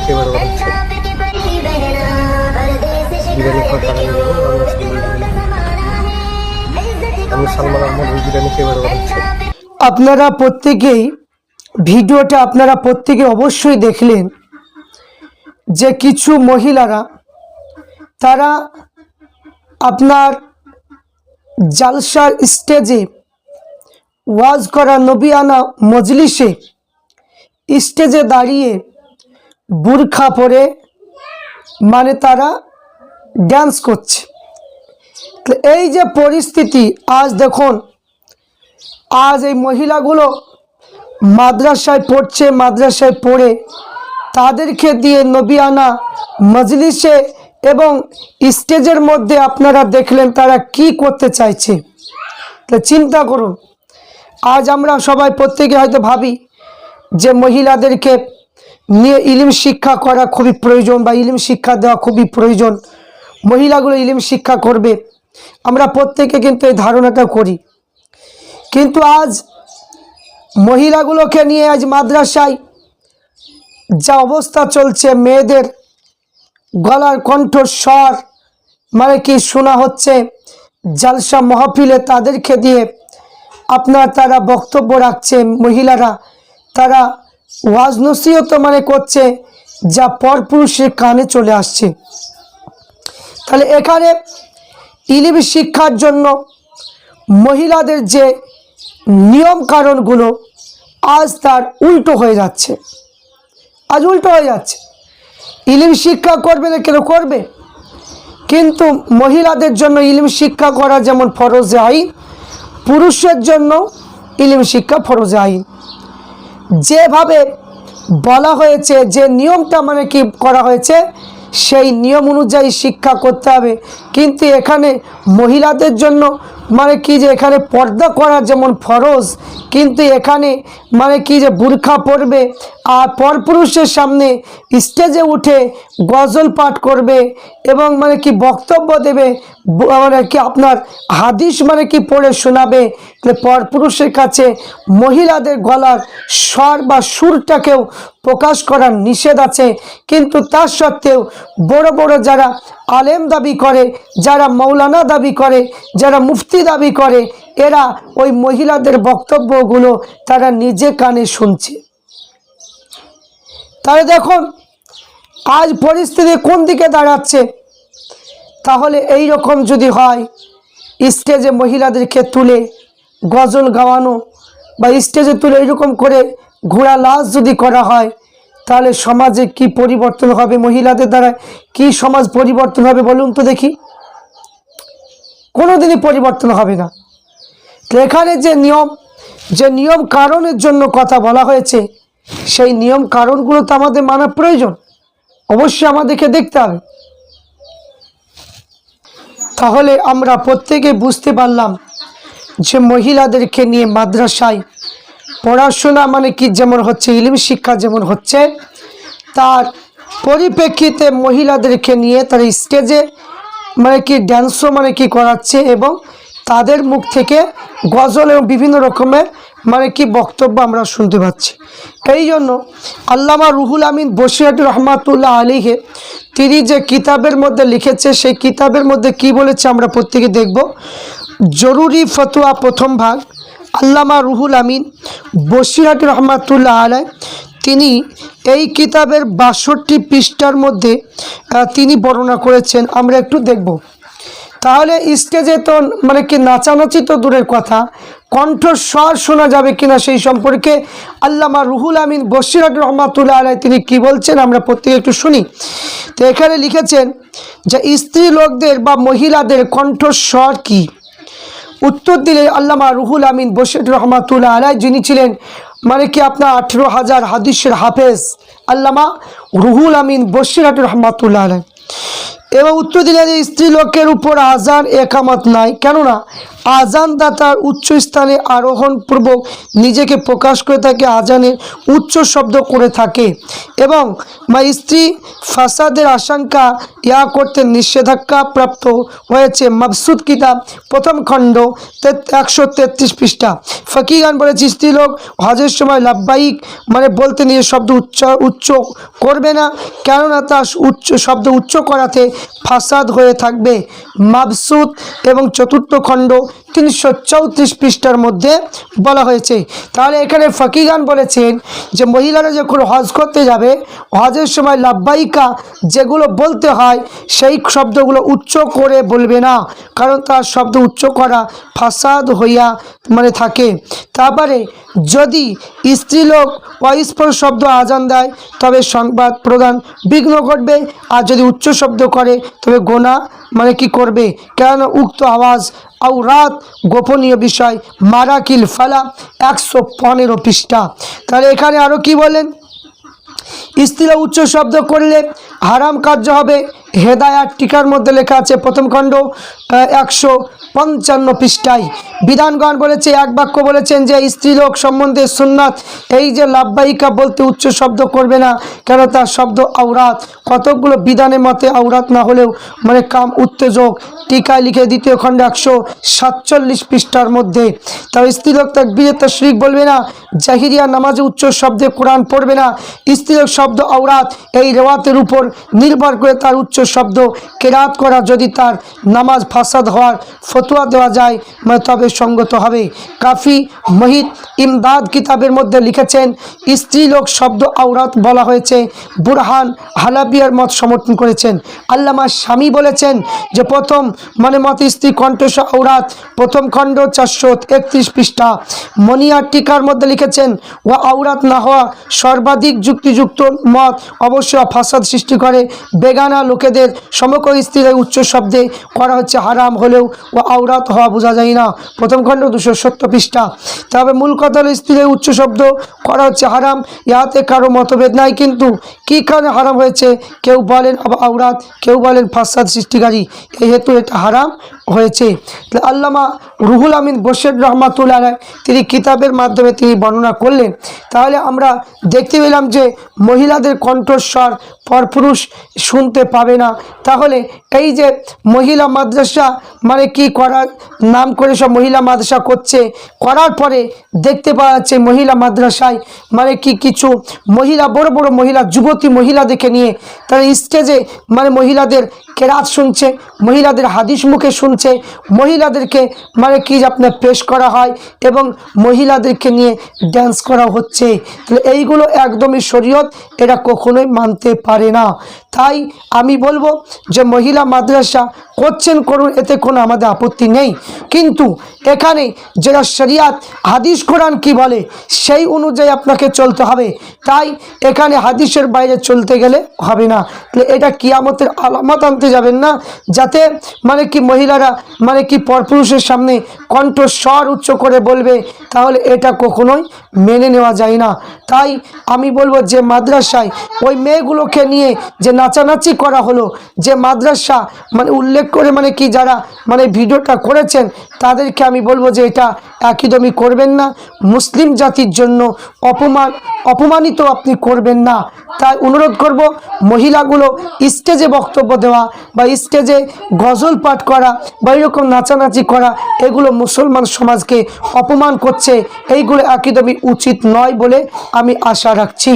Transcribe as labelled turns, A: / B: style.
A: খেয়ে বেরোবো হচ্ছে বিরিয়ানি খাওয়ার টাকা নিয়ে দেবো। আমি সালমান আহমদ ওই বিরিয়ানি খেয়ে বেরোবো হচ্ছে।
B: আপনারা প্রত্যেকেই ভিডিওটা অবশ্যই দেখলেন যে কিছু মহিলারা তারা আপনার জালসার স্টেজে ওয়াজ করা নবিয়ানা মজলিসে স্টেজে দাঁড়িয়ে বুরখা পরে মানে তারা ডান্স করছে। এই যে পরিস্থিতি আজ দেখুন, আজ এই মহিলাগুলো মাদ্রাসায় পড়ছে, মাদ্রাসায় পড়ে তাদেরকে দিয়ে নবিয়ানা মজলিসে এবং স্টেজের মধ্যে আপনারা দেখলেন তারা কি করতে চাইছে। তো চিন্তা করুন, আজ আমরা সবাই প্রত্যেকে হয়তো ভাবি যে মহিলাদেরকে নিয়ে ইলম শিক্ষা করা খুবই প্রয়োজন বা ইলম শিক্ষা দেওয়া খুবই প্রয়োজন, মহিলাগুলো ইলম শিক্ষা করবে, আমরা প্রত্যেকে কিন্তু এই ধারণাটা করি। কিন্তু আজ মহিলাগুলোকে নিয়ে আজ মাদ্রাসায় যা অবস্থা চলছে, মেয়েদের গলার কণ্ঠস্বর মানে কি শোনা হচ্ছে, জালসা মাহফিলে তাদেরকে দিয়ে আপনার তারা বক্তব্য রাখছে, মহিলারা তারা ওয়াজ নসিহত মানে করছে, যা পরপুরুষের কানে চলে আসছে। তাহলে এখানে ইলম শিক্ষার জন্য মহিলাদের যে নিয়ম কারণগুলো আজ তার উল্টো হয়ে যাচ্ছে, আজ উল্টো হয়ে যাচ্ছে। ইলম শিক্ষা করবে না কেন করবে, কিন্তু মহিলাদের জন্য ইলম শিক্ষা করা যেমন ফরজে আইন, পুরুষের জন্য ইলম শিক্ষা ফরজে আইন। যেভাবে বলা হয়েছে, যে নিয়মটা মানে কি করা হয়েছে, সেই নিয়ম অনুযায়ী শিক্ষা করতে হবে। কিন্তু এখানে মহিলাদের জন্য মানে কি যে এখানে পর্দা করা যেমন ফরজ, কিন্তু এখানে মানে কি যে বুরখা পরবে আর পরপুরুষের সামনে স্টেজে উঠে গজল পাঠ করবে এবং মানে কি বক্তব্য দেবে, মানে কি আপনার হাদিস মানে কি পড়ে শোনাবে। পরপুরুষের কাছে মহিলাদের গলার স্বর বা সুরটাকেও প্রকাশ করার নিষেধ আছে। কিন্তু তার সত্ত্বেও বড় বড় যারা আলেম দাবি করে, যারা মৌলানা দাবি করে, যারা মুফতি দাবি করে, এরা ওই মহিলাদের বক্তব্যগুলো তারা নিজে কানে শুনছে। তাহলে দেখুন আজ পরিস্থিতি কোন দিকে দাঁড়াচ্ছে। তাহলে এই রকম যদি হয়, স্টেজে মহিলাদেরকে তুলে গজল গাওয়ানো বা স্টেজে তুলে এইরকম করে ঘোড়া লাশ যদি করা হয়, তাহলে সমাজে কি পরিবর্তন হবে, মহিলাদের দ্বারা কি সমাজ পরিবর্তন হবে বলুন তো দেখি। কোনোদিনই পরিবর্তন হবে না। এখানে যে নিয়ম কারণের জন্য কথা বলা হয়েছে, সেই নিয়ম কারণগুলো তো আমাদের মানা প্রয়োজন, অবশ্যই আমাদেরকে দেখতে হবে। তাহলে আমরা প্রত্যেকে বুঝতে পারলাম যে মহিলাদেরকে নিয়ে মাদ্রাসায় পড়াশোনা মানে কি যেমন হচ্ছে, ইলম শিক্ষা যেমন হচ্ছে, তার পরিপ্রেক্ষিতে মহিলাদেরকে নিয়ে তার স্টেজে মানে কি ড্যান্সও মানে কি করাচ্ছে এবং তাদের মুখ থেকে গজল এবং বিভিন্ন রকমের মানে কি বক্তব্য আমরা শুনতে পাচ্ছি। এই জন্য আল্লামা রুহুল আমিন বসিরহাটি রহমাতুল্লাহ আলাইহি তিনি যে কিতাবের মধ্যে লিখেছে, সেই কিতাবের মধ্যে কি বলেছে আমরা প্রত্যেকে দেখব। জরুরি ফতোয়া প্রথম ভাগ, আল্লামা রুহুল আমিন বসিরহাটি রহমাতুল্লাহ আলাইহি তিনি এই কিতাবের 62 পৃষ্ঠার মধ্যে তিনি বর্ণনা করেছেন, আমরা একটু দেখব। তাহলে স্টেজে তো মানে কি নাচানাচি তো দূরের কথা, কণ্ঠস্বর শোনা যাবে কিনা সেই সম্পর্কে আল্লামা রুহুল আমিন বসিরহাটি রহমাতুল্লাহ আলাইহি তিনি কি বলছেন আমরা প্রত্যেকে একটু শুনি। তো এখানে লিখেছেন যে স্ত্রী লোকদের বা মহিলাদের কণ্ঠস্বর কি। উত্তর দিলে আল্লামা রুহুল আমিন বসিরহাটি রহমাতুল্লাহ আলাইহি যিনি ছিলেন মানে কি আপনার 18,000 হাদিসের হাফেজ আল্লামা রুহুল আমিন বসিরহাটি রহমাতুল্লাহ আলাইহি, এবং উত্তর দিলেন যে স্ত্রী লোকের উপর আজান একামত নাই, কেননা আজানদাতার উচ্চ স্থানে আরোহণ পূর্বক নিজেকে প্রকাশ করে থাকে, আজানের উচ্চ শব্দ করে থাকে এবং স্ত্রী ফাসাদের আশঙ্কা ইয়া করতে নিষেধাজ্ঞা প্রাপ্ত হয়েছে। মাবসুদ কিতাব প্রথম খণ্ড 133 পৃষ্ঠা। ফকিগান বলেছে স্ত্রীলোক হজের সময় লাব্বাইক বলতে নিয়ে শব্দ উচ্চ করবে না, কেননা তার শব্দ উচ্চ করাতে ফাসাদ হয়ে থাকবে। মাবসুদ এবং চতুর্থ খণ্ড 334 পৃষ্ঠার মধ্যে বলা হয়েছে। তাহলে এখানে ফকিগান বলেছেন যে মহিলারা যখন হজ করতে যাবে, হজের সময় লাব্বাইকা যেগুলো বলতে হয় সেই শব্দগুলো উচ্চ করে বলবে না, কারণ তার শব্দ উচ্চ করা ফাসাদ হইয়া থাকে। তারপরে যদি স্ত্রীলোক অস্পষ্ট শব্দ আজান দেয় তবে সংবাদ প্রদান বিঘ্ন ঘটবে, আর যদি উচ্চ শব্দ করে তবে গোনা কি করবে, কেন উক্ত আওয়াজ আওরাত গোপনীয় বিষয়। মারাকিল ফালা 115 পৃষ্ঠা। তাহলে এখানে আরও কি বলেন, স্ত্রীরা উচ্চ শব্দ করলে হারাম কার্য হবে। হেদায়াত টিকার মধ্যে লেখা আছে প্রথম খণ্ড 155 পৃষ্ঠায়। বিধানগণ বলেছে, এক বাক্য বলেছেন যে স্ত্রীলোক সম্বন্ধে সুন্নাত এই যে লাব্বাইকা বলতে উচ্চ শব্দ করবে না, কেন তার শব্দ আওরাত। কতকগুলো বিধানের মতে আওরাত না হলেও কাম উত্তেজক। টিকায় লিখে দ্বিতীয় খণ্ডে 147 পৃষ্ঠার মধ্যে। তাও স্ত্রীলোক তাকবীরে তাশরিক বলবে না, জাহিরিয়া নামাজে উচ্চ শব্দে কোরআন পড়বে না। স্ত্রীলোক শব্দ আওরাত এই রেওয়াতের উপর নির্ভর করে তার উচ্চ শব্দ কেরাত করা যদি তার নামাজ ফাসাদ হওয়ার ফতোয়া দেওয়া যায় তবে সঙ্গত হবে। কাফি মহিত ইমদাদ কিতাবের মধ্যে লিখেছেন স্ত্রীলোক শব্দ আওরাত বলা হয়েছে। বুরহান হালাবিয়ার মত সমর্থন করেছেন। আল্লামা শামী বলেছেন যে প্রথম মত স্ত্রী কণ্ঠস্বর আওরাত, প্রথম খণ্ড 431 পৃষ্ঠা। মনিয়ার টিকার মধ্যে লিখেছেন ও আওরাত না হওয়া সর্বাধিক যুক্তিযুক্ত মত, অবশ্য ফাসাদ সৃষ্টি করে। বেগানা লোকেদের সমকর স্ত্রীর উচ্চ শব্দে করা হচ্ছে হারাম হলেও ও আওরাত হওয়া বোঝা যায় না, প্রথম খণ্ড 270 পৃষ্ঠা। তবে মূল কথা হল স্ত্রীর উচ্চ শব্দ করা হচ্ছে হারাম, ইহাতে কারো মতভেদ নাই, কিন্তু কী কারণে হারাম হয়েছে কেউ বলেন আওরাত, কেউ বলেন ফাসাদ সৃষ্টিকারী, এই হেতু এটা হারাম হয়েছে। আল্লামা রুহুল আমিন বশির রহমাতুল্লাহ আলাইহি তিনি কিতাবের মাধ্যমে তিনি বর্ণনা করলেন। তাহলে আমরা দেখতে পেলাম যে মহিলাদের কণ্ঠস্বর পরপুরুষ শুনতে পাবে না। তাহলে এই যে মহিলা মাদ্রাসা কি করার নাম করে সব মহিলা মাদ্রাসা করছে, করার পরে দেখতে পাওয়া যাচ্ছে মহিলা মাদ্রাসায় কিছু মহিলা বড় বড় মহিলা যুবতী মহিলাদেরকে নিয়ে তারা স্টেজে মহিলাদের কেরাত শুনছে, মহিলাদের হাদিস মুখে শুনছে, মহিলাদেরকে আপনার পেশ করা হয় এবং মহিলাদেরকে নিয়ে ড্যান্স করা হচ্ছে। তাহলে এইগুলো একদমই শরীয়ত এটা কখনোই মানতে পারে না। তাই আমি বলবো যে মহিলা মাদ্রাসা করছেন করুন, এতে কোনো আমাদের আপত্তি নেই, কিন্তু এখানে যেটা শরিয়াত হাদিস কোরআন কি বলে সেই অনুযায়ী আপনাকে চলতে হবে। তাই এখানে হাদিসের বাইরে চলতে গেলে হবে না। তাহলে এটা কিয়ামতের আলামত আনতে যাবেন না, যাতে মহিলারা পরপুরুষের সামনে কণ্ঠস্বর উচ্চ করে বলবে, তাহলে এটা কখনোই মেনে নেওয়া যায় না। তাই আমি বলবো যে মাদ্রাসায় ওই মেয়েগুলোকে নিয়ে যে নাচানাচি করা হলো, যে মাদ্রাসা উল্লেখ করে যারা ভিডিওটা করেছেন তাদেরকে আমি বলবো যে এটা একদমই করবেন না। মুসলিম জাতির জন্য অপমানিত আপনি করবেন না। তাই অনুরোধ করব মহিলাগুলো স্টেজে বক্তব্য দেওয়া বা স্টেজে গজল পাঠ করা বা এরকম নাচানাচি করা, এগুলো মুসলমান সমাজকে অপমান করছে, এইগুলো একদমই উচিত নয় বলে আমি আশা রাখছি।